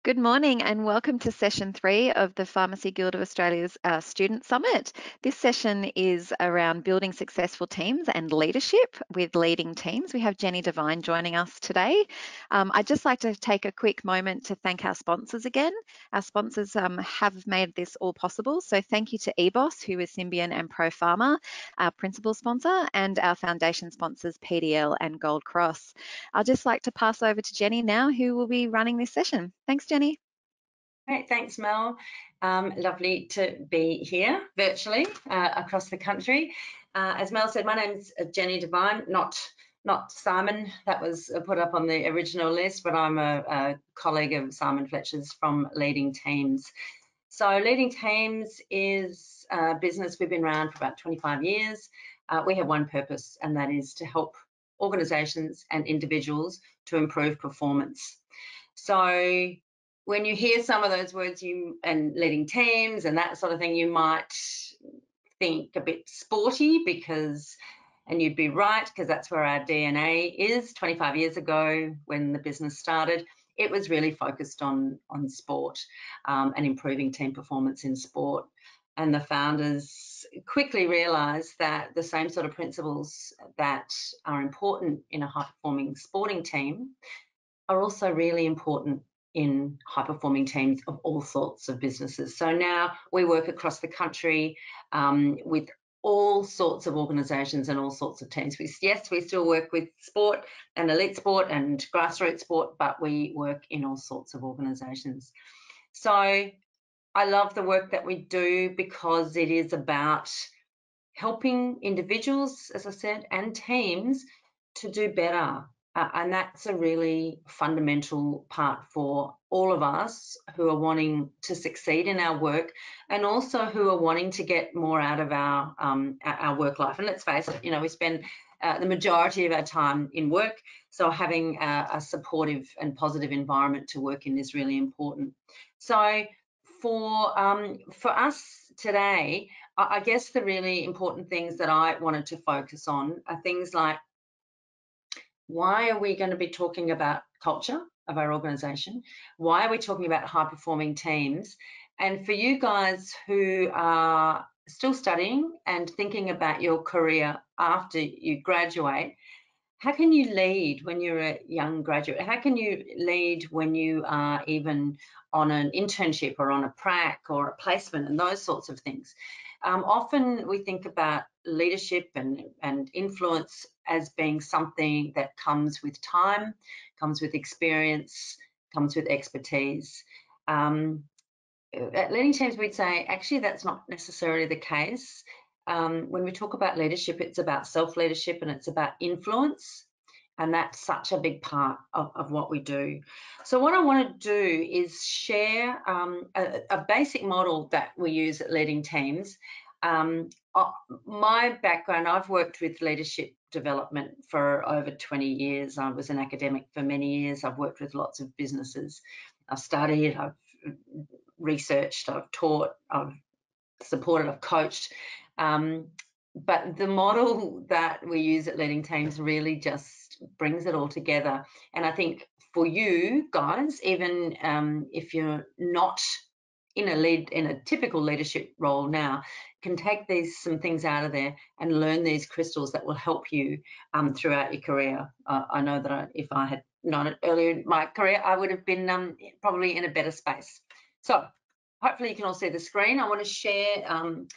Good morning and welcome to session 3 of the Pharmacy Guild of Australia's Student Summit. This session is around building successful teams and leadership with leading teams. We have Jenny Devine joining us today. I'd just like to take a quick moment to thank our sponsors again. Our sponsors have made this all possible. So thank you to EBOS, who is Symbion and ProPharma, our principal sponsor, and our foundation sponsors, PDL and Gold Cross. I'll just like to pass over to Jenny now, who will be running this session. Thanks, Jenny. Great, thanks, Mel. Lovely to be here virtually across the country. As Mel said, my name's Jenny Devine, not Simon. That was put up on the original list, but I'm a colleague of Simon Fletcher's from Leading Teams. So Leading Teams is a business we've been around for about 25 years. We have one purpose, and that is to help organisations and individuals to improve performance. So when you hear some of those words and leading teams and that sort of thing, you might think a bit sporty and you'd be right, because that's where our DNA is. 25 years ago when the business started, it was really focused on sport and improving team performance in sport. And the founders quickly realised that the same sort of principles that are important in a high-performing sporting team are also really important in high-performing teams of all sorts of businesses. So now we work across the country with all sorts of organisations and all sorts of teams. Yes, we still work with sport and elite sport and grassroots sport, but we work in all sorts of organisations. So I love the work that we do because it is about helping individuals, as I said, and teams to do better. And that's a really fundamental part for all of us who are wanting to succeed in our work, and also who are wanting to get more out of our work life. And let's face it, we spend the majority of our time in work, so having a supportive and positive environment to work in is really important. So for us today, I guess the really important things that I wanted to focus on are things like, why are we going to be talking about culture of our organisation? Why are we talking about high-performing teams? And for you guys who are still studying and thinking about your career after you graduate, how can you lead when you're a young graduate? How can you lead when you are even on an internship or on a prac or a placement and those sorts of things? Often we think about leadership and influence as being something that comes with time, comes with experience, comes with expertise. At Leading Teams, we'd say, actually, that's not necessarily the case. When we talk about leadership, it's about self-leadership and it's about influence. And that's such a big part of what we do. So what I want to do is share a basic model that we use at Leading Teams. My background, I've worked with leadership development for over 20 years. I was an academic for many years. I've worked with lots of businesses. I've studied, I've researched, I've taught, I've supported, I've coached. But the model that we use at Leading Teams really just brings it all together. And I think for you guys, even if you're not in a typical leadership role now, can take some things out of there and learn these crystals that will help you throughout your career. I know that if I had known it earlier in my career, I would have been probably in a better space. So hopefully you can all see the screen. I want to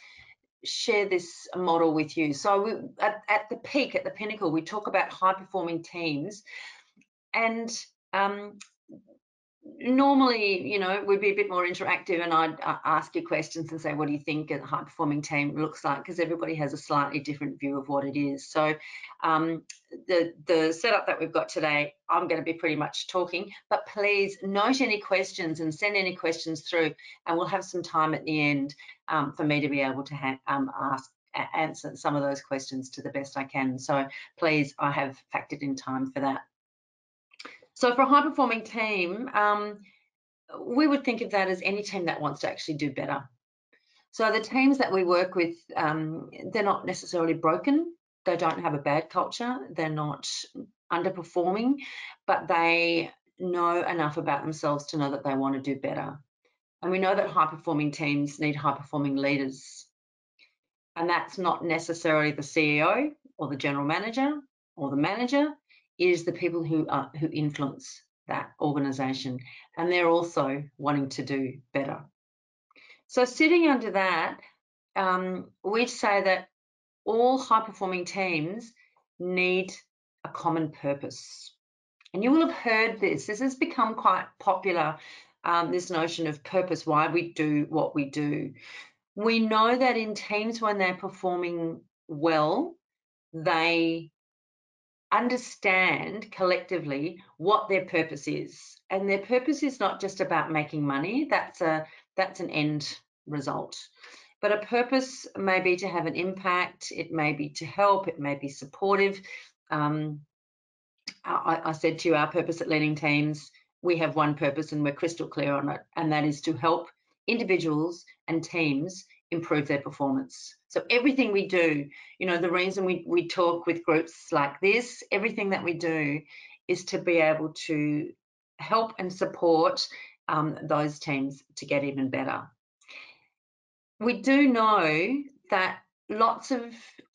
share this model with you. So at the peak, at the pinnacle, we talk about high-performing teams, and normally, we'd be a bit more interactive, and I'd ask you questions and say, what do you think a high-performing team looks like? Because everybody has a slightly different view of what it is. So the setup that we've got today, I'm going to be pretty much talking, but please note any questions and send any questions through, and we'll have some time at the end for me to be able to answer some of those questions to the best I can. So please, I have factored in time for that. So for a high-performing team, we would think of that as any team that wants to actually do better. So the teams that we work with, they're not necessarily broken. They don't have a bad culture. They're not underperforming, but they know enough about themselves to know that they want to do better. And we know that high-performing teams need high-performing leaders. And that's not necessarily the CEO or the general manager or the manager. It is the people who influence that organisation, and they're also wanting to do better. So sitting under that, we'd say that all high-performing teams need a common purpose. And you will have heard this. This has become quite popular, this notion of purpose, why we do what we do. We know that in teams, when they're performing well, they understand collectively what their purpose is. And their purpose is not just about making money. That's an end result. But a purpose may be to have an impact, it may be to help, it may be supportive. I said to you, our purpose at Leading Teams, we have one purpose and we're crystal clear on it, and that is to help individuals and teams improve their performance. So everything we do, you know, the reason we talk with groups like this, everything that we do is to be able to help and support those teams to get even better. We do know that lots of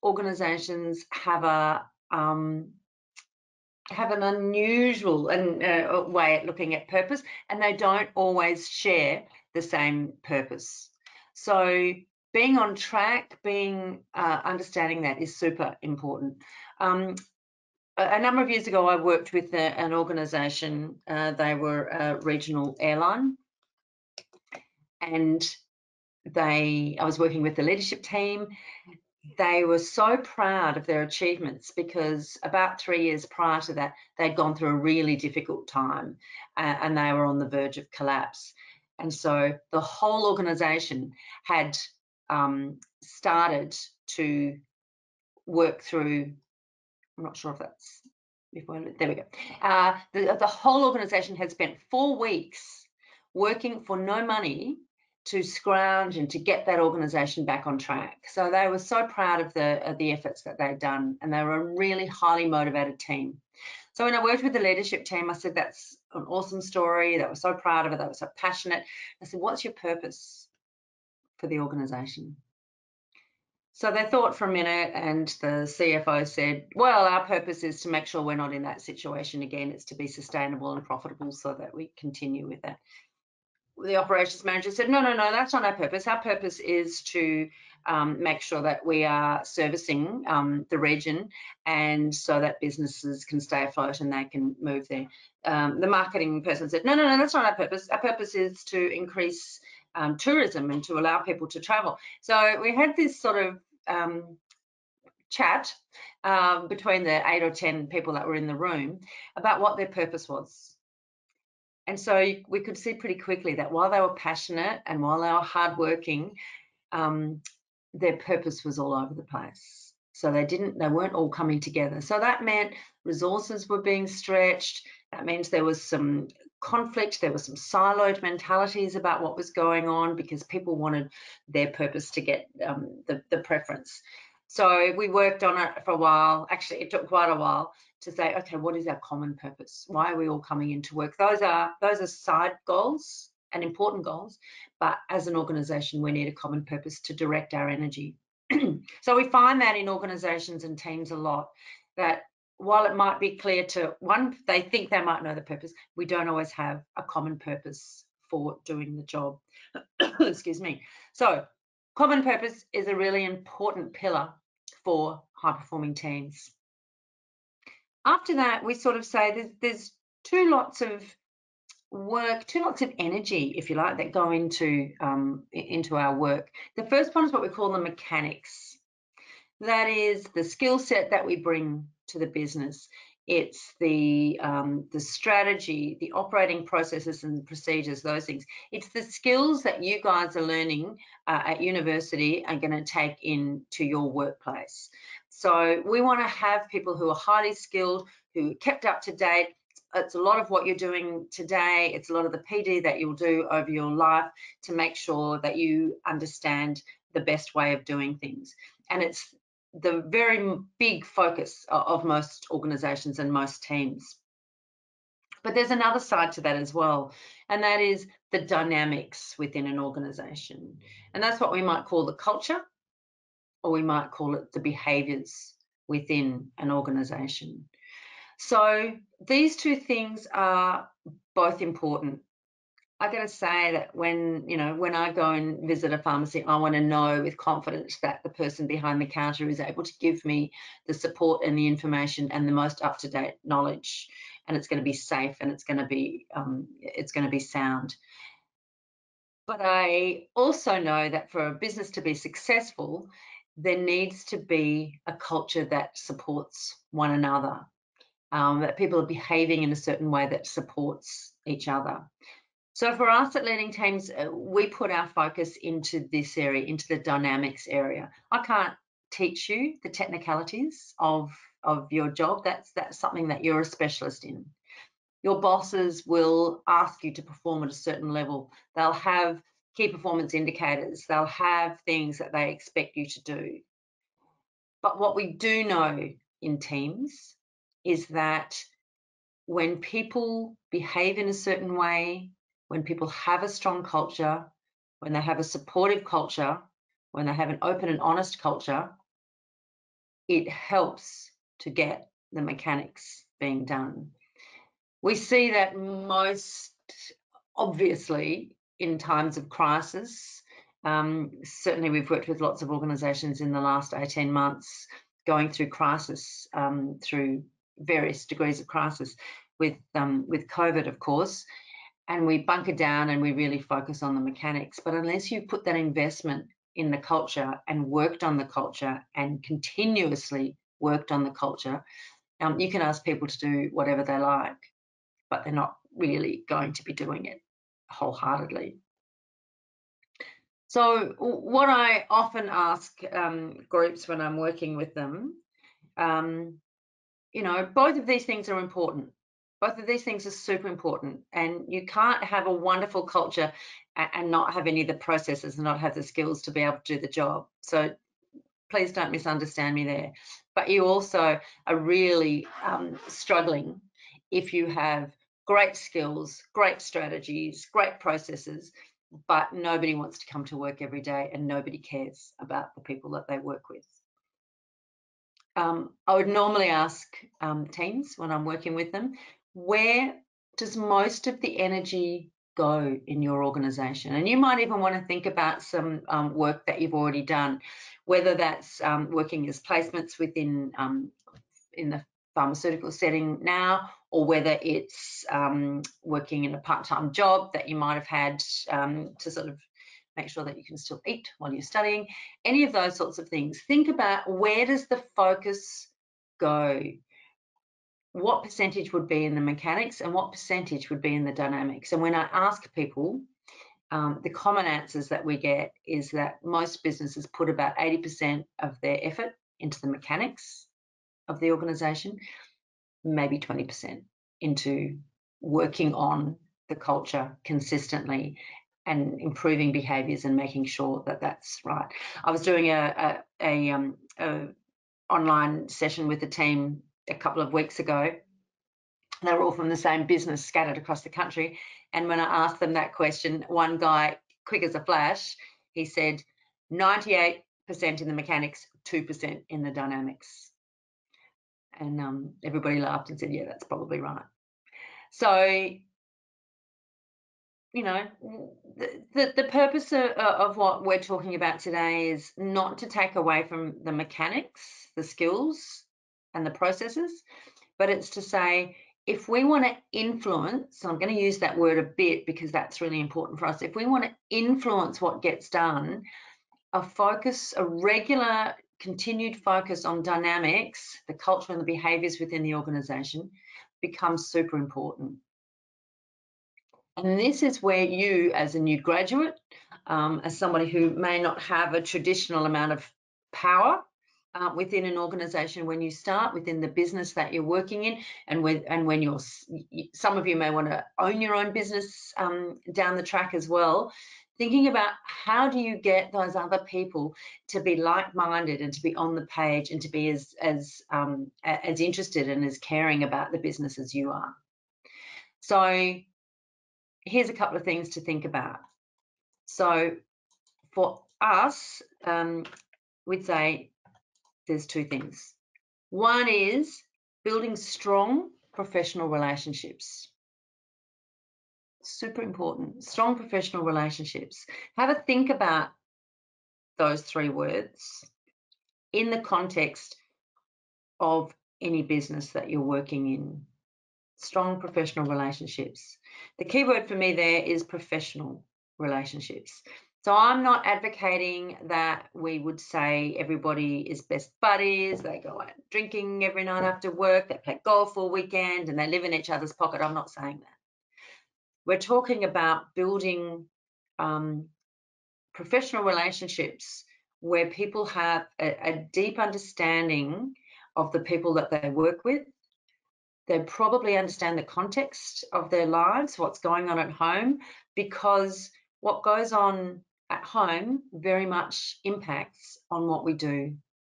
organisations have an unusual way at looking at purpose, and they don't always share the same purpose. So being on track, understanding that is super important. A number of years ago, I worked with an organisation. They were a regional airline, and I was working with the leadership team. They were so proud of their achievements because about 3 years prior to that, they'd gone through a really difficult time and they were on the verge of collapse. And so the whole organisation had started to work through, I'm not sure if that's, there we go. The whole organisation had spent 4 weeks working for no money to scrounge and to get that organisation back on track. So they were so proud of the efforts that they'd done, and they were a really highly motivated team. So when I worked with the leadership team, I said, that's an awesome story. They were so proud of it. They were so passionate. I said, what's your purpose for the organisation? So they thought for a minute, and the CFO said, well, our purpose is to make sure we're not in that situation again. It's to be sustainable and profitable so that we continue with that. The operations manager said, no, that's not our purpose. Our purpose is to make sure that we are servicing the region, and so that businesses can stay afloat and they can move there. The marketing person said, no, that's not our purpose. Our purpose is to increase tourism and to allow people to travel. So we had this sort of chat between the 8 or 10 people that were in the room about what their purpose was. And so we could see pretty quickly that while they were passionate and while they were hardworking, their purpose was all over the place. So they weren't all coming together. So that meant resources were being stretched. That means there was some conflict, there was some siloed mentalities about what was going on because people wanted their purpose to get the preference. So we worked on it for a while. Actually, it took quite a while to say, okay, what is our common purpose? Why are we all coming into work? Those are side goals and important goals, but as an organisation, we need a common purpose to direct our energy. So we find that in organisations and teams a lot, that while it might be clear to one, they think they might know the purpose, we don't always have a common purpose for doing the job. Excuse me. So common purpose is a really important pillar for high-performing teams. After that, we sort of say there's two lots of work, two lots of energy, if you like, that go into our work. The first one is what we call the mechanics. That is the skill set that we bring to the business. It's the strategy, the operating processes and procedures, those things. It's the skills that you guys are learning at university and going to take into your workplace. So we want to have people who are highly skilled, who are kept up to date. It's a lot of what you're doing today. It's a lot of the PD that you'll do over your life to make sure that you understand the best way of doing things. And it's the very big focus of most organisations and most teams. But there's another side to that as well, and that is the dynamics within an organization. And that's what we might call the culture, or we might call it the behaviors within an organization. So these two things are both important. I got to say that when I go and visit a pharmacy, I want to know with confidence that the person behind the counter is able to give me the support and the information and the most up-to-date knowledge, and it's going to be safe, and it's going to be sound. But I also know that for a business to be successful, there needs to be a culture that supports one another, that people are behaving in a certain way that supports each other. So for us at Leading Teams, we put our focus into this area, into the dynamics area. I can't teach you the technicalities of your job. That's something that you're a specialist in. Your bosses will ask you to perform at a certain level. They'll have key performance indicators. They'll have things that they expect you to do. But what we do know in teams is that when people behave in a certain way, when people have a strong culture, when they have a supportive culture, when they have an open and honest culture, it helps to get the mechanics being done. We see that most obviously in times of crisis. Certainly we've worked with lots of organisations in the last 18 months going through crisis, through various degrees of crisis with COVID, of course, and we bunker down and we really focus on the mechanics. But unless you put that investment in the culture and worked on the culture and continuously worked on the culture, you can ask people to do whatever they like, but they're not really going to be doing it wholeheartedly. So what I often ask groups when I'm working with them, both of these things are important. Both of these things are super important, and you can't have a wonderful culture and not have any of the processes and not have the skills to be able to do the job. So please don't misunderstand me there. But you also are really struggling if you have great skills, great strategies, great processes, but nobody wants to come to work every day and nobody cares about the people that they work with. I would normally ask teams when I'm working with them, where does most of the energy go in your organisation? And you might even want to think about some work that you've already done, whether that's working as placements within in the pharmaceutical setting now, or whether it's working in a part-time job that you might have had to sort of make sure that you can still eat while you're studying, any of those sorts of things. Think about, where does the focus go? What percentage would be in the mechanics and what percentage would be in the dynamics? And when I ask people, the common answers that we get is that most businesses put about 80% of their effort into the mechanics of the organisation, maybe 20% into working on the culture consistently and improving behaviours and making sure that that's right. I was doing a online session with the team a couple of weeks ago. They were all from the same business, scattered across the country. And when I asked them that question, one guy, quick as a flash, he said 98% in the mechanics, 2% in the dynamics. And everybody laughed and said, yeah, that's probably right. So, the purpose of what we're talking about today is not to take away from the mechanics, the skills and the processes, but it's to say, if we want to influence, and I'm going to use that word a bit because that's really important for us, if we want to influence what gets done, a regular continued focus on dynamics, the culture and the behaviours within the organisation becomes super important. And this is where you, as a new graduate, as somebody who may not have a traditional amount of power within an organisation when you start, within the business that you're working in, and when you're, some of you may want to own your own business down the track as well, thinking about how do you get those other people to be like-minded and to be on the page and to be as interested and as caring about the business as you are. So here's a couple of things to think about. So for us, we'd say there's two things. One is building strong professional relationships. Super important. Strong professional relationships. Have a think about those three words in the context of any business that you're working in. Strong professional relationships. The key word for me there is professional relationships. So I'm not advocating that we would say everybody is best buddies, they go out drinking every night after work, they play golf all weekend, and they live in each other's pocket. I'm not saying that. We're talking about building professional relationships where people have a deep understanding of the people that they work with. They probably understand the context of their lives, what's going on at home, because what goes on at home very much impacts on what we do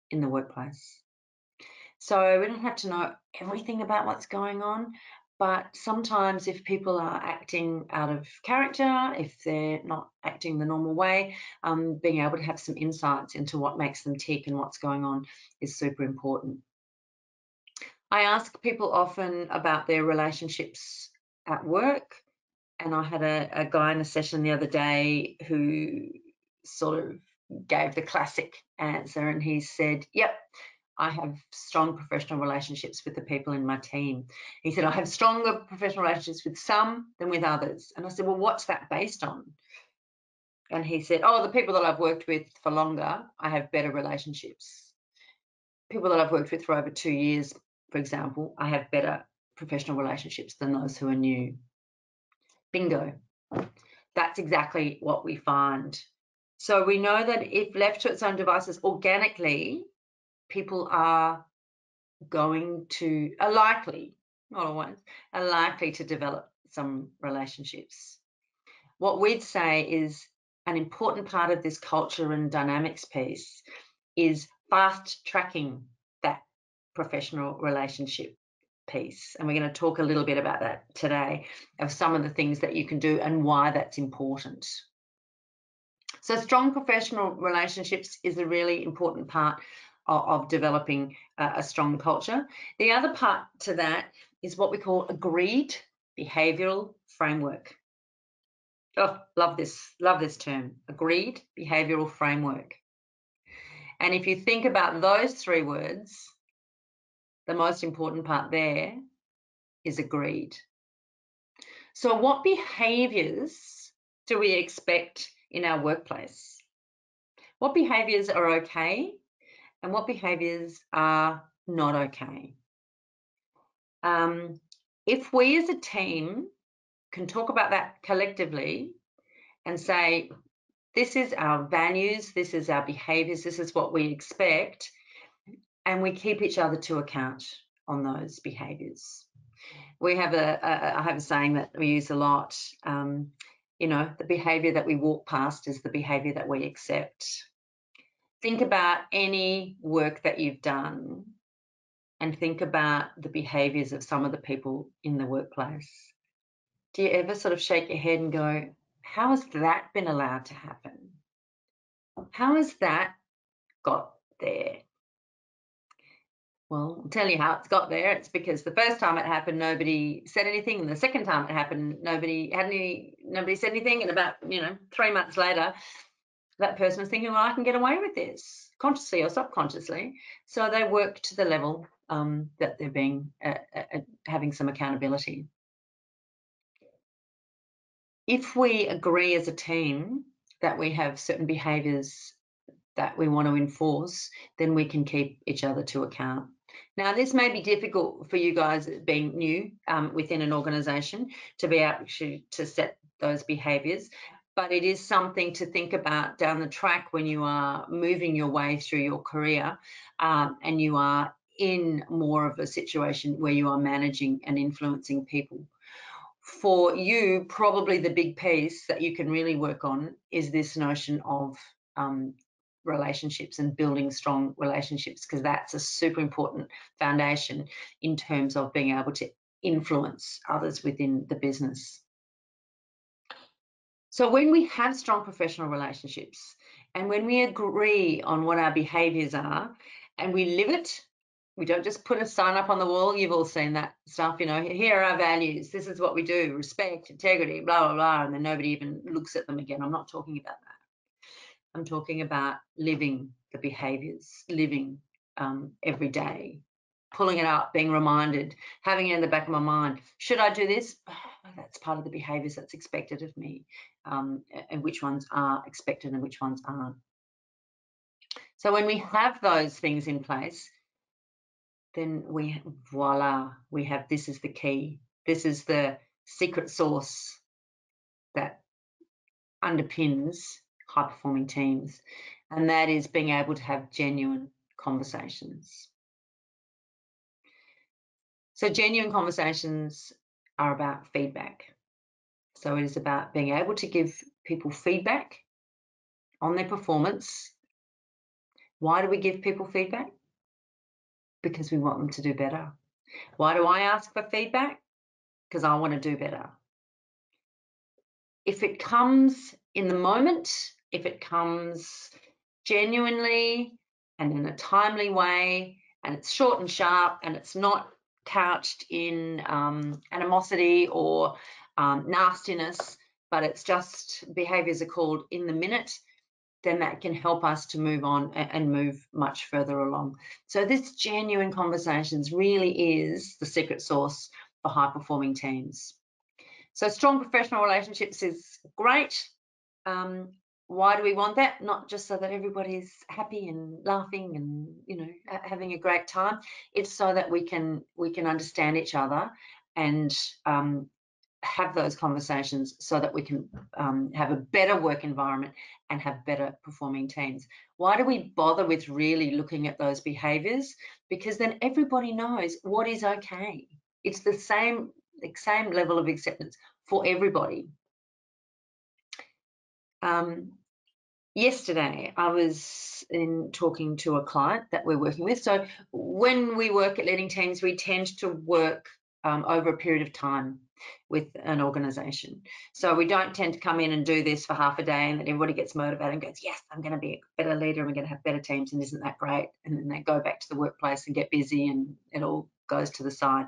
in the workplace. So we don't have to know everything about what's going on, but sometimes if people are acting out of character, if they're not acting the normal way, being able to have some insights into what makes them tick and what's going on is super important. I ask people often about their relationships at work, and I had a guy in a session the other day who sort of gave the classic answer, and he said, yep, I have strong professional relationships with the people in my team. He said, I have stronger professional relationships with some than with others. And I said, well, what's that based on? And he said, oh, the people that I've worked with for longer, I have better relationships. People that I've worked with for over 2 years, for example, I have better professional relationships than those who are new. Bingo. That's exactly what we find. So we know that if left to its own devices organically, people are likely, not always, are likely to develop some relationships. What we'd say is an important part of this culture and dynamics piece is fast tracking that professional relationship piece. And we're going to talk a little bit about that today, of some of the things that you can do and why that's important. So strong professional relationships is a really important part of developing a strong culture. The other part to that is what we call agreed behavioural framework. Oh, love this term, agreed behavioural framework. And if you think about those three words, the most important part there is agreed. So what behaviours do we expect in our workplace? What behaviours are okay and what behaviours are not okay? If we as a team can talk about that collectively and say, this is our values, this is our behaviours, this is what we expect, and we keep each other to account on those behaviours. I have a saying that we use a lot, the behaviour that we walk past is the behaviour that we accept. Think about any work that you've done and think about the behaviours of some of the people in the workplace. Do you ever sort of shake your head and go, how has that been allowed to happen? How has that got there? Well, I'll tell you how it's got there. It's because the first time it happened, nobody said anything, and the second time it happened, nobody said anything, and about 3 months later, that person was thinking, well, I can get away with this, consciously or subconsciously. So they work to the level that they're being having some accountability. If we agree as a team that we have certain behaviours that we want to enforce, then we can keep each other to account. Now, this may be difficult for you guys being new within an organisation to be able to set those behaviours, but it is something to think about down the track when you are moving your way through your career and you are in more of a situation where you are managing and influencing people. For you, probably the big piece that you can really work on is this notion of relationships and building strong relationships, because that's a super important foundation in terms of being able to influence others within the business. So when we have strong professional relationships and when we agree on what our behaviours are and we live it, we don't just put a sign up on the wall. You've all seen that stuff, you know, here are our values. This is what we do, respect, integrity, blah, blah, blah. And then nobody even looks at them again. I'm not talking about that. I'm talking about living the behaviours, living every day, pulling it up, being reminded, having it in the back of my mind. Should I do this? Oh, that's part of the behaviours that's expected of me, and which ones are expected and which ones aren't. So when we have those things in place, then voila, we have, this is the key. This is the secret sauce that underpins high-performing teams, and that is being able to have genuine conversations. So genuine conversations are about feedback. So it is about being able to give people feedback on their performance. Why do we give people feedback? Because we want them to do better. Why do I ask for feedback? Because I want to do better. If it comes in the moment, if it comes genuinely and in a timely way, and it's short and sharp, and it's not couched in animosity or nastiness, but it's just behaviours are called in the minute, then that can help us to move on and move much further along. So this genuine conversations really is the secret sauce for high-performing teams. So strong professional relationships is great. Why do we want that? Not just so that everybody's happy and laughing and, you know, having a great time. It's so that we can understand each other and have those conversations so that we can have a better work environment and have better performing teams. Why do we bother with really looking at those behaviours? Because then everybody knows what is okay. It's the same level of acceptance for everybody. Yesterday, I was talking to a client that we're working with. So when we work at leading teams, we tend to work over a period of time with an organisation. So we don't tend to come in and do this for half a day and then everybody gets motivated and goes, yes, I'm going to be a better leader and we're going to have better teams and isn't that great? And then they go back to the workplace and get busy and it all goes to the side.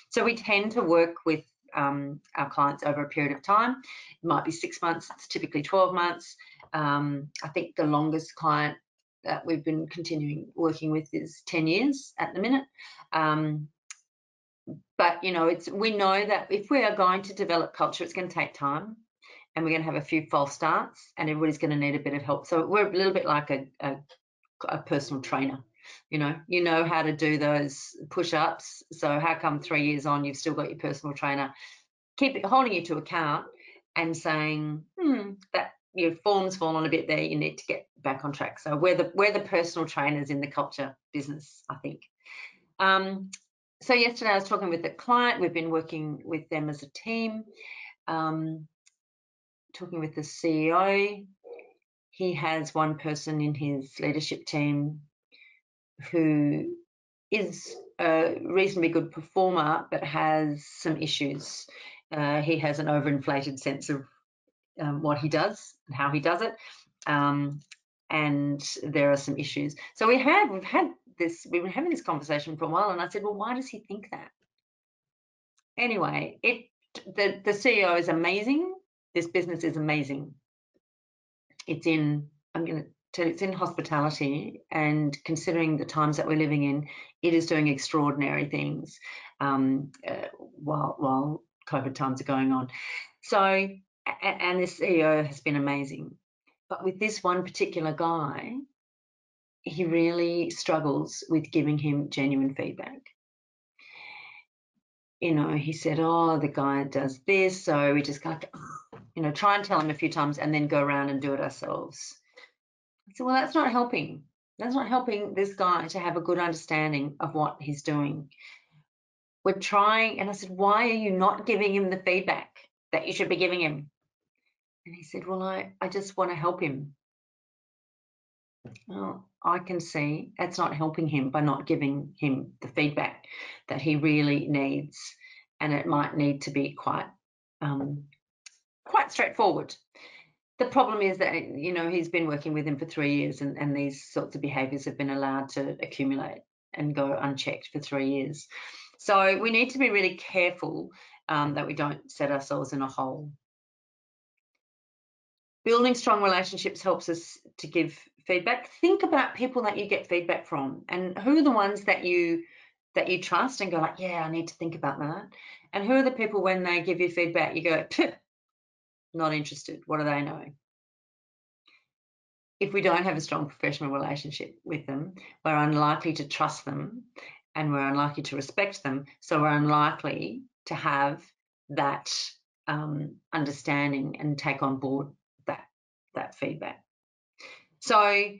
So we tend to work with our clients over a period of time. It might be 6 months, it's typically 12 months. I think the longest client that we've been continuing working with is 10 years at the minute. But, you know, we know that if we are going to develop culture, it's going to take time and we're going to have a few false starts and everybody's going to need a bit of help. So we're a little bit like a personal trainer. You know how to do those push-ups. So how come 3 years on you've still got your personal trainer holding you to account and saying, that your form's fallen a bit there, you need to get back on track. So we're the personal trainers in the culture business, I think. So yesterday I was talking with a client. We've been working with them as a team, talking with the CEO. He has one person in his leadership team who is a reasonably good performer but has some issues. He has an overinflated sense of what he does and how he does it, and there are some issues. So we've been having this conversation for a while, and I said, well, why does he think that? Anyway, the CEO is amazing. This business is amazing. It's in hospitality, and considering the times that we're living in, it is doing extraordinary things while COVID times are going on. So, and the CEO has been amazing. But with this one particular guy, he really struggles with giving him genuine feedback. You know, he said, oh, the guy does this, so we just got to, try and tell him a few times and then go around and do it ourselves. I said, well, that's not helping. That's not helping this guy to have a good understanding of what he's doing. We're trying, and I said, why are you not giving him the feedback that you should be giving him? And he said, well, I just want to help him. Well, I can see that's not helping him by not giving him the feedback that he really needs. and it might need to be quite straightforward. The problem is that, you know, he's been working with him for 3 years, and these sorts of behaviours have been allowed to accumulate and go unchecked for 3 years. So we need to be really careful that we don't set ourselves in a hole. Building strong relationships helps us to give feedback. Think about people that you get feedback from, and who are the ones that you trust and go like, yeah, I need to think about that. And who are the people when they give you feedback, you go, not interested. What do they know? If we don't have a strong professional relationship with them, we're unlikely to trust them, and we're unlikely to respect them. So we're unlikely to have that understanding and take on board that feedback. So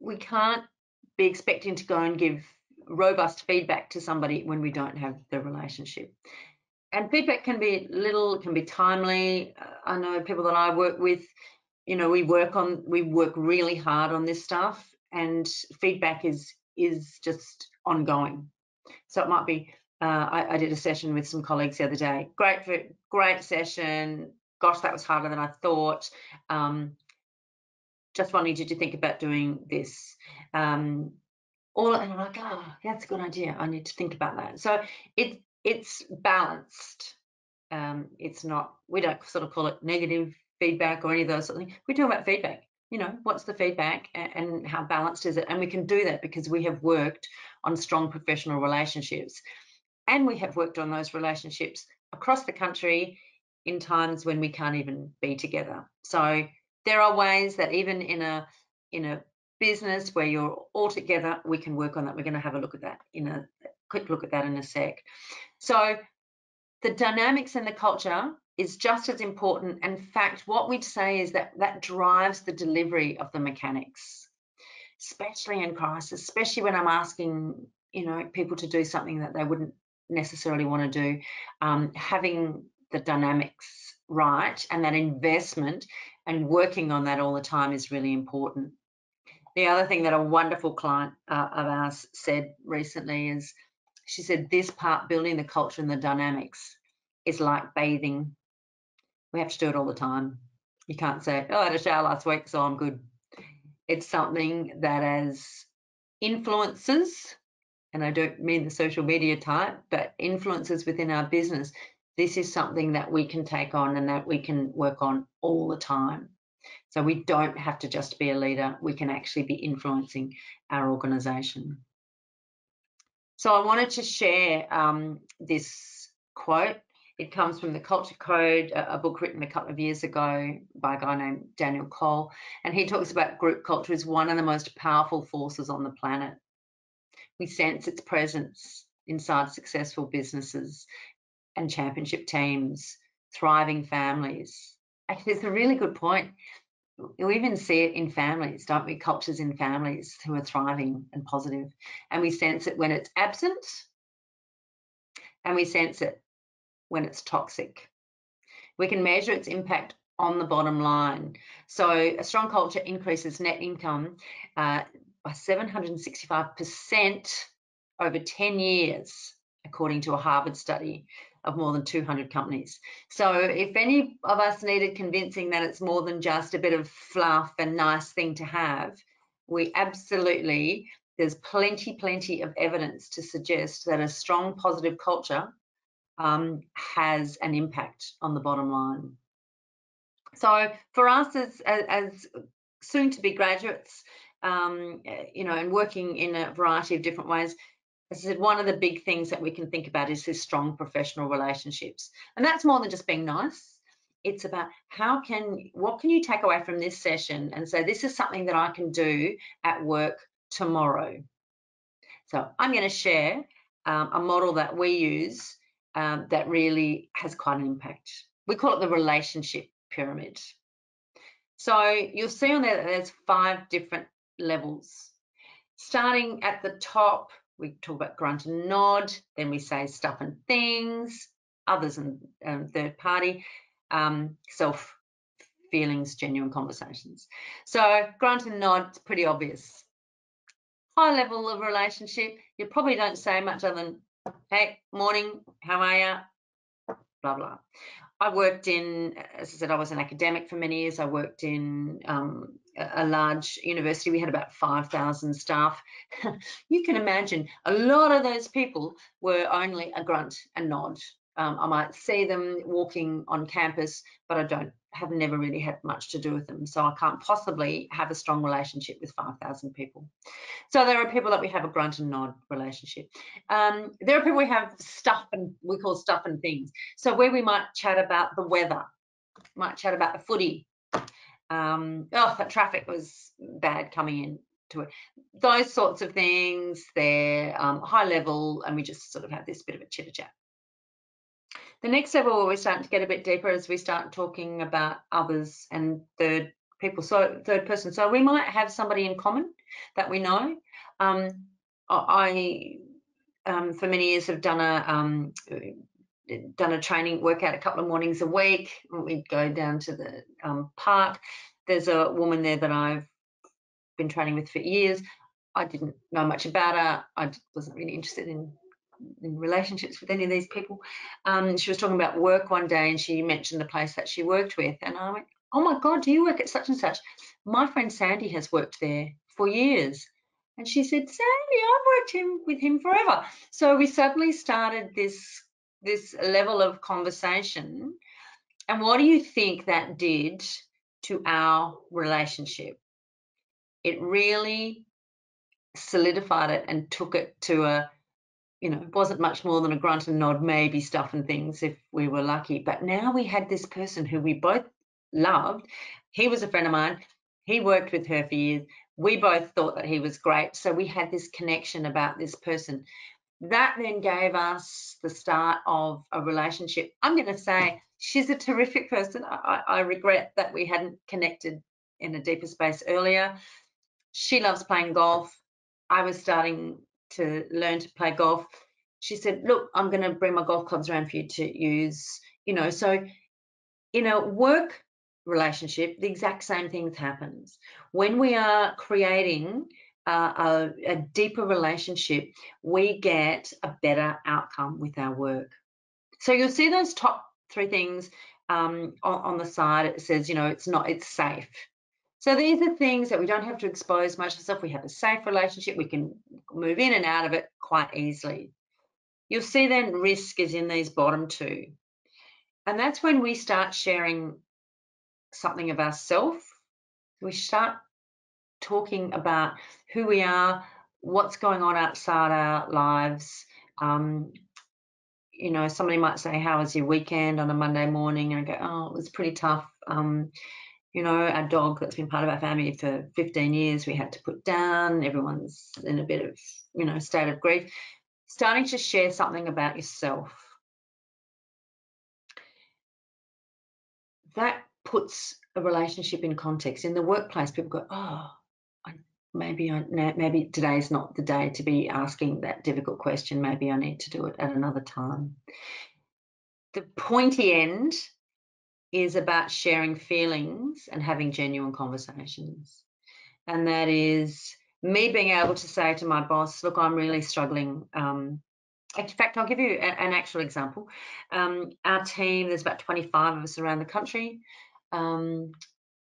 we can't be expecting to go and give robust feedback to somebody when we don't have the relationship. And feedback can be little, it can be timely. I know people that I work with, you know, we work really hard on this stuff, and feedback is just ongoing. So it might be, I did a session with some colleagues the other day. Great session. Gosh, that was harder than I thought. Just wanting you to think about doing this. And I'm like, oh, that's a good idea. I need to think about that. So it's balanced. It's not, we don't sort of call it negative feedback or any of those sort of things. We talk about feedback. You know, what's the feedback and how balanced is it? And we can do that because we have worked on strong professional relationships, and we have worked on those relationships across the country in times when we can't even be together. So there are ways that even in a business where you're all together, we can work on that. We're going to have a look at that quick look at that in a sec. So the dynamics and the culture is just as important. In fact, what we'd say is that drives the delivery of the mechanics, especially in crisis, especially when I'm asking, you know, people to do something that they wouldn't necessarily want to do. Having the dynamics right and that investment and working on that all the time is really important. The other thing that a wonderful client of ours said recently is, she said, this part, building the culture and the dynamics, is like bathing. We have to do it all the time. You can't say, oh, I had a shower last week, so I'm good. It's something that as influencers, and I don't mean the social media type, but influencers within our business, this is something that we can take on and that we can work on all the time. So we don't have to just be a leader. We can actually be influencing our organisation. So I wanted to share this quote. It comes from the Culture Code, a book written a couple of years ago by a guy named Daniel Cole. And he talks about group culture as one of the most powerful forces on the planet. We sense its presence inside successful businesses and championship teams, thriving families. Actually, it's a really good point. We even see it in families, don't we? Cultures in families who are thriving and positive. And we sense it when it's absent, and we sense it when it's toxic. We can measure its impact on the bottom line. So a strong culture increases net income by 765% over 10 years, according to a Harvard study of more than 200 companies. So if any of us needed convincing that it's more than just a bit of fluff and nice thing to have, we absolutely, there's plenty of evidence to suggest that a strong positive culture has an impact on the bottom line. So for us as soon-to-be graduates, you know, and working in a variety of different ways, as I said, one of the big things that we can think about is this strong professional relationships. And that's more than just being nice. It's about what can you take away from this session and say, this is something that I can do at work tomorrow. So I'm going to share a model that we use that really has quite an impact. We call it the relationship pyramid. So you'll see on there that there's 5 different levels. Starting at the top, we talk about grunt and nod, then we say stuff and things, others and third party, self, feelings, genuine conversations. So grunt and nod is pretty obvious. High level of relationship, you probably don't say much other than Hey, morning, how are you? Blah, blah. I worked in, as I said, I was an academic for many years. I worked in a large university. We had about 5,000 staff. You can imagine a lot of those people were only a grunt and nod. I might see them walking on campus, but have never really had much to do with them. So I can't possibly have a strong relationship with 5,000 people. So there are people that we have a grunt and nod relationship. There are people we have we call stuff and things. So where we might chat about the weather, might chat about the footy. The traffic was bad coming in to it. Those sorts of things, they're high level, and we just sort of have this bit of a chitter chat. The next level where we're starting to get a bit deeper is we start talking about others and third people, so third person. So we might have somebody in common that we know. I for many years have done a training workout a couple of mornings a week. We'd go down to the park. There's a woman there that I've been training with for years. I didn't know much about her. I wasn't really interested in relationships with any of these people. She was talking about work one day, and she mentioned the place that she worked with, and I went, "Oh my God, do you work at such and such?" My friend Sandy has worked there for years. And she said, "Sandy, I've worked with him forever." So we suddenly started this level of conversation. And what do you think that did to our relationship? It really solidified it and took it to it wasn't much more than a grunt and nod, maybe stuff and things if we were lucky. But now we had this person who we both loved. He was a friend of mine. He worked with her for years. We both thought that he was great. So we had this connection about this person. That then gave us the start of a relationship. I'm going to say she's a terrific person. I regret that we hadn't connected in a deeper space earlier. She loves playing golf. I was starting to learn to play golf. She said, "Look, I'm going to bring my golf clubs around for you to use." So in a work relationship, the exact same thing happens. When we are creating a deeper relationship, we get a better outcome with our work. So you'll see those top three things on the side. It says, it's safe. So these are things that we don't have to expose much of stuff. We have a safe relationship. We can move in and out of it quite easily. You'll see then risk is in these bottom two. And that's when we start sharing something of ourselves. We start talking about who we are, what's going on outside our lives. Somebody might say, "How was your weekend?" on a Monday morning, and I go, "Oh, it was pretty tough. Our dog that's been part of our family for 15 years, we had to put down. Everyone's in a bit of, state of grief." Starting to share something about yourself. That puts a relationship in context. In the workplace, people go, "Oh, maybe today's not the day to be asking that difficult question. Maybe I need to do it at another time." The pointy end is about sharing feelings and having genuine conversations. And that is me being able to say to my boss, "Look, I'm really struggling." In fact, I'll give you an actual example. Our team, there's about 25 of us around the country.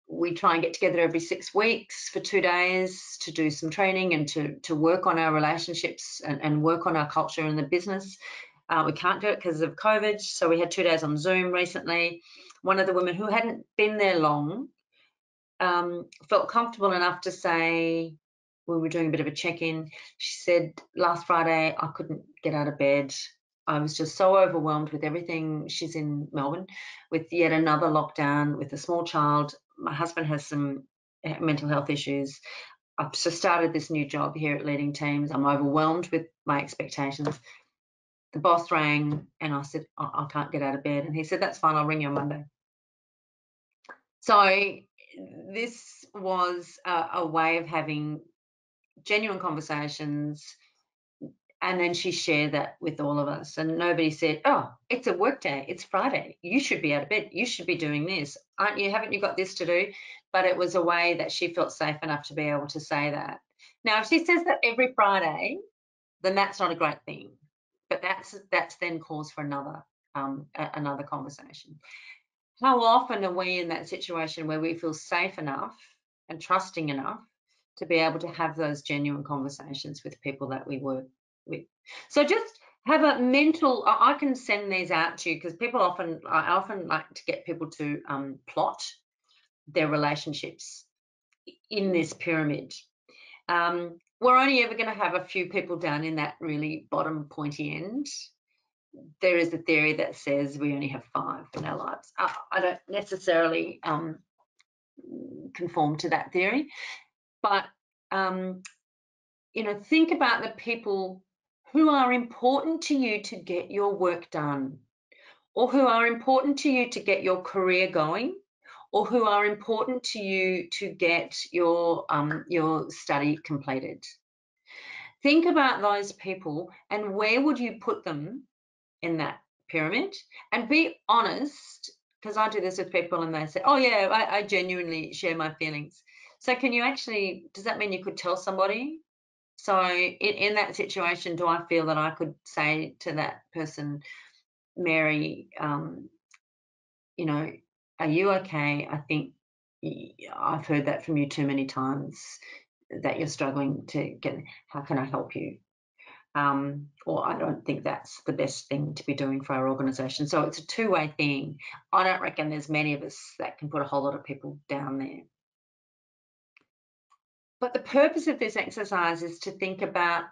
We try and get together every 6 weeks for 2 days to do some training and to work on our relationships and work on our culture in the business. We can't do it because of COVID, so we had 2 days on Zoom recently. One of the women who hadn't been there long felt comfortable enough to say, we were doing a bit of a check-in. She said, "Last Friday, I couldn't get out of bed. I was just so overwhelmed with everything." She's in Melbourne with yet another lockdown with a small child. My husband has some mental health issues. I've just started this new job here at Leading Teams. I'm overwhelmed with my expectations. The boss rang and I said, I can't get out of bed. And he said, "That's fine, I'll ring you on Monday." So this was a way of having genuine conversations. And then she shared that with all of us. And nobody said, "Oh, it's a work day. It's Friday. You should be out of bed. You should be doing this. Haven't you got this to do?" But it was a way that she felt safe enough to be able to say that. Now, if she says that every Friday, then that's not a great thing. But that's then cause for another conversation. How often are we in that situation where we feel safe enough and trusting enough to be able to have those genuine conversations with people that we work with? So just have a mental, I can send these out to you because I often like to get people to plot their relationships in this pyramid. We're only ever going to have a few people down in that really bottom pointy end. There is a theory that says we only have 5 in our lives. I don't necessarily conform to that theory, but think about the people who are important to you to get your work done, or who are important to you to get your career going, or who are important to you to get your study completed. Think about those people and where would you put them in that pyramid, and be honest, because I do this with people and they say, oh yeah, I genuinely share my feelings. So does that mean you could tell somebody? So in that situation, do I feel that I could say to that person, Mary, are you okay? I think I've heard that from you too many times, that you're struggling to get, how can I help you? Or I don't think that's the best thing to be doing for our organisation. So it's a two-way thing. I don't reckon there's many of us that can put a whole lot of people down there. But the purpose of this exercise is to think about,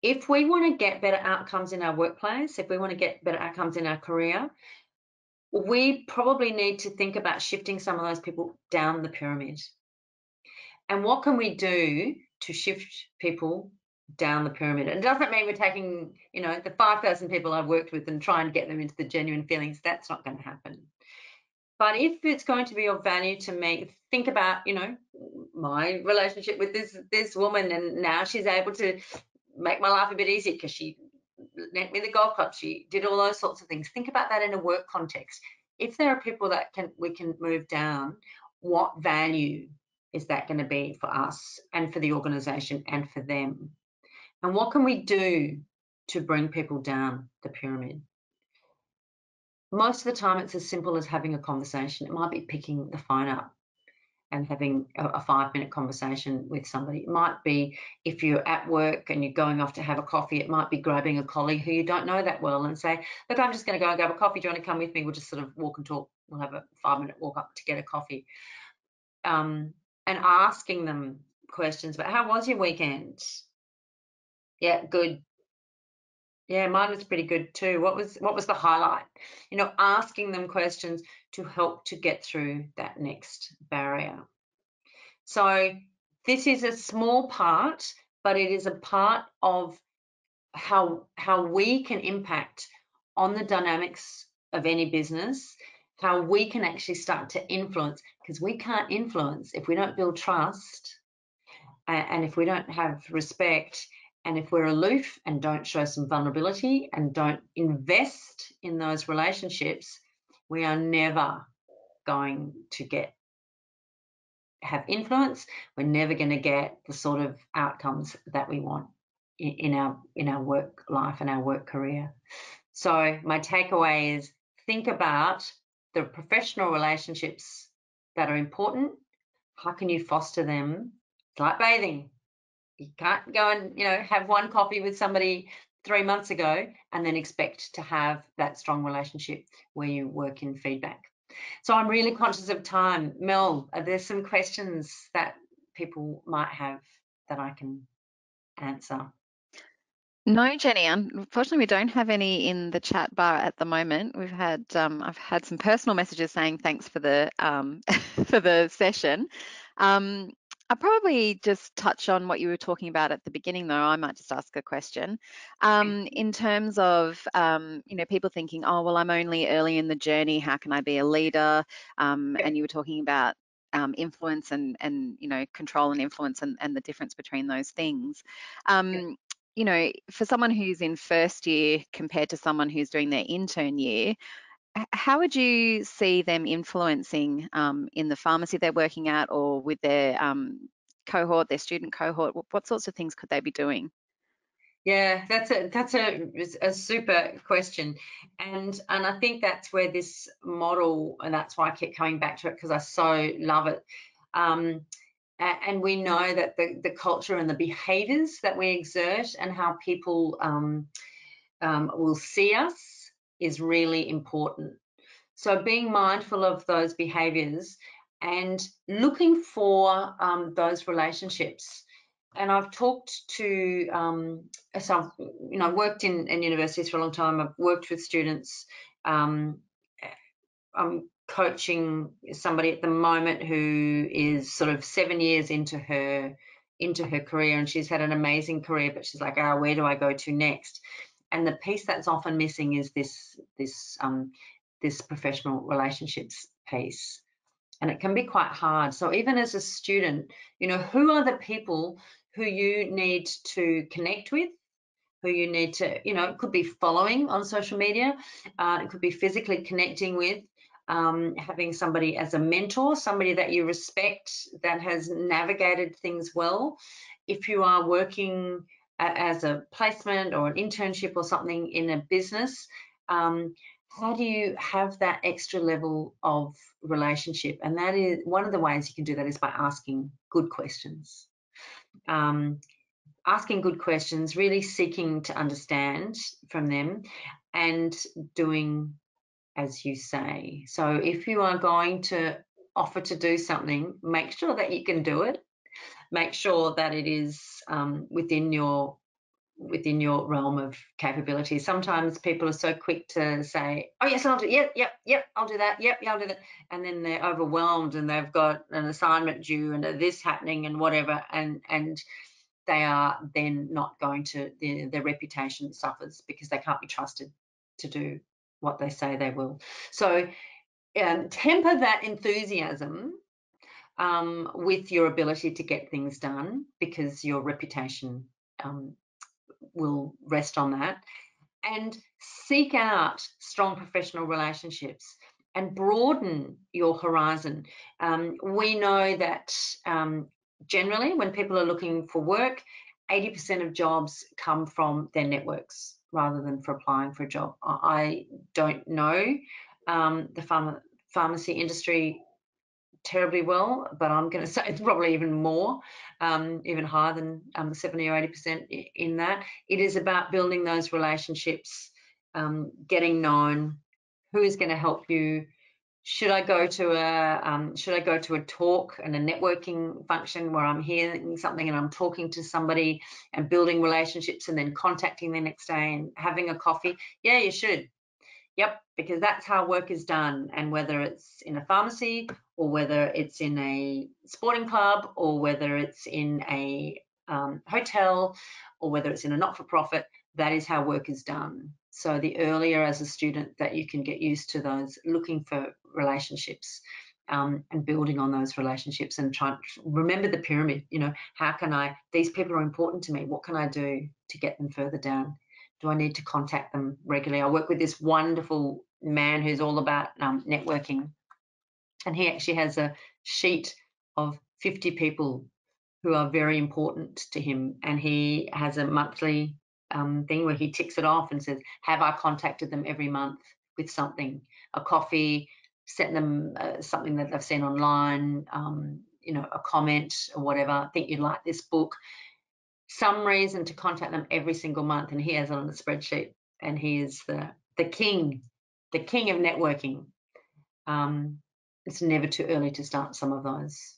if we want to get better outcomes in our workplace, if we want to get better outcomes in our career, we probably need to think about shifting some of those people down the pyramid. And what can we do to shift people down the pyramid? And it doesn't mean we're taking, the 5,000 people I've worked with and trying to get them into the genuine feelings. That's not going to happen. But if it's going to be of value to me, think about, my relationship with this woman, and now she's able to make my life a bit easier because she lent me the golf club. She did all those sorts of things. Think about that in a work context. If there are people that we can move down, what value is that going to be for us and for the organisation and for them? And what can we do to bring people down the pyramid? Most of the time, it's as simple as having a conversation. It might be picking the phone up and having a 5-minute conversation with somebody. It might be, if you're at work and you're going off to have a coffee, it might be grabbing a colleague who you don't know that well and say, look, I'm just going to go and grab a coffee. Do you want to come with me? We'll just sort of walk and talk. We'll have a 5-minute walk up to get a coffee. And asking them questions about, how was your weekend? Yeah, good. Yeah, mine was pretty good too. What was the highlight? Asking them questions to help to get through that next barrier. So this is a small part, but it is a part of how we can impact on the dynamics of any business, how we can actually start to influence, because we can't influence if we don't build trust, and if we don't have respect, and if we're aloof and don't show some vulnerability and don't invest in those relationships, we are never going to have influence. We're never going to get the sort of outcomes that we want in our work life and our work career. So my takeaway is, think about the professional relationships that are important. How can you foster them? It's like bathing. You can't go and have one coffee with somebody 3 months ago and then expect to have that strong relationship where you work in feedback. So I'm really conscious of time. Mel, are there some questions that people might have that I can answer? No, Jenny, unfortunately, we don't have any in the chat bar at the moment. I've had some personal messages saying thanks for the for the session. I'll probably just touch on what you were talking about at the beginning, though. I might just ask a question. In terms of, people thinking, oh, well, I'm only early in the journey. How can I be a leader? And you were talking about influence and control and influence and the difference between those things. For someone who's in first year compared to someone who's doing their intern year, how would you see them influencing in the pharmacy they're working at, or with their cohort, their student cohort? What sorts of things could they be doing? Yeah, that's a super question, and I think that's where this model, and that's why I keep coming back to it because I so love it. Um, and we know that the culture and the behaviours that we exert and how people will see us is really important. So being mindful of those behaviours and looking for those relationships. And I've talked to, so I've, worked in universities for a long time. I've worked with students. Um, I'm coaching somebody at the moment who is sort of 7 years into her career, and she's had an amazing career, but she's like, oh, where do I go to next? And the piece that's often missing is this professional relationships piece, and it can be quite hard. So even as a student, who are the people who you need to connect with, who you need to, it could be following on social media, it could be physically connecting with, having somebody as a mentor, somebody that you respect, that has navigated things well. If you are working as a placement or an internship or something in a business, how do you have that extra level of relationship? And that is one of the ways you can do that is by asking good questions. Um, Asking good questions, really seeking to understand from them, and doing as you say. So if you are going to offer to do something, make sure that you can do it. Make sure that it is within your realm of capability. Sometimes people are so quick to say, "Oh yes, I'll do. Yep, yep, yep. I'll do that. Yep, yeah, I'll do that." And then they're overwhelmed and they've got an assignment due and this happening and whatever, and they are then not going to, their reputation suffers because they can't be trusted to do what they say they will. So temper that enthusiasm with your ability to get things done, because your reputation um, will rest on that. And seek out strong professional relationships and broaden your horizon. We know that generally, when people are looking for work, 80% of jobs come from their networks rather than for applying for a job. I don't know the pharmacy industry terribly well, but I'm going to say it's probably even more, even higher than 70 or 80% in that. It is about building those relationships, getting known, who is going to help you. Should I go to a talk and a networking function where I'm hearing something and I'm talking to somebody and building relationships and then contacting the next day and having a coffee? Yeah, you should. Yep, because that's how work is done. And whether it's in a pharmacy or whether it's in a sporting club or whether it's in a hotel or whether it's in a not-for-profit, that is how work is done. So the earlier as a student that you can get used to those, looking for relationships, and building on those relationships and try remember the pyramid. How can these people are important to me. What can I do to get them further down? Do I need to contact them regularly? I work with this wonderful man who's all about networking, and he actually has a sheet of 50 people who are very important to him, and he has a monthly thing where he ticks it off and says, have I contacted them every month with something, a coffee, sent them something that they've seen online, a comment or whatever, I think you'd like this book, some reason to contact them every single month, and he has it on a spreadsheet, and he is the king, the king of networking. It's never too early to start some of those.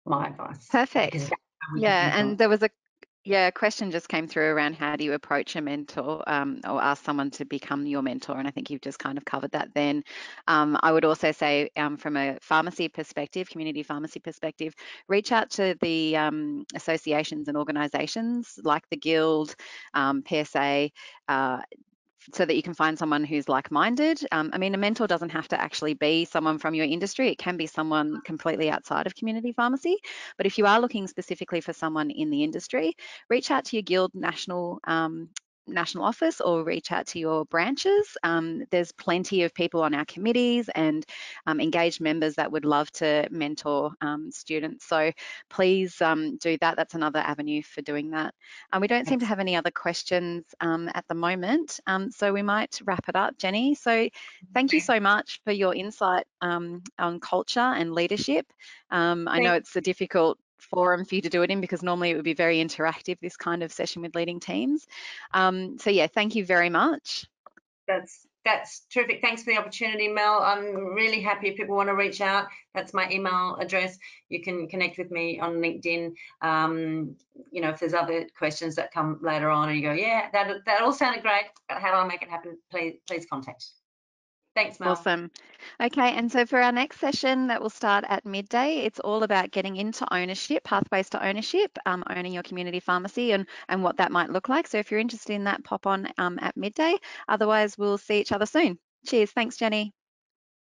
My advice, because Perfect. that's how we get Yeah, into and it. there was a question just came through around how do you approach a mentor, or ask someone to become your mentor, and I think you've just kind of covered that then. I would also say, from a pharmacy perspective, community pharmacy perspective, reach out to the associations and organisations like the Guild, PSA, so that you can find someone who's like-minded. I mean, a mentor doesn't have to actually be someone from your industry. It can be someone completely outside of community pharmacy. But if you are looking specifically for someone in the industry, reach out to your guild national national office or reach out to your branches. There's plenty of people on our committees and engaged members that would love to mentor students. So please do that. That's another avenue for doing that. We don't seem to have any other questions at the moment, so we might wrap it up, Jenny. So thank you so much for your insight on culture and leadership. I know Thank, it's a difficult forum for you to do it in because normally it would be very interactive, this kind of session with leading teams. So yeah, thank you very much. that's terrific. Thanks for the opportunity, Mel. I'm really happy if people want to reach out. That's my email address. You can connect with me on LinkedIn. If there's other questions that come later on and you go, yeah, that all sounded great, but how do I make it happen? Please contact. Thanks, Mel. Awesome. Okay, and so for our next session that will start at midday, it's all about getting into ownership, pathways to ownership, owning your community pharmacy and what that might look like. So if you're interested in that, pop on at midday. Otherwise, we'll see each other soon. Cheers. Thanks, Jenny.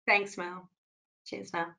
Thanks, Mel. Cheers, Mel.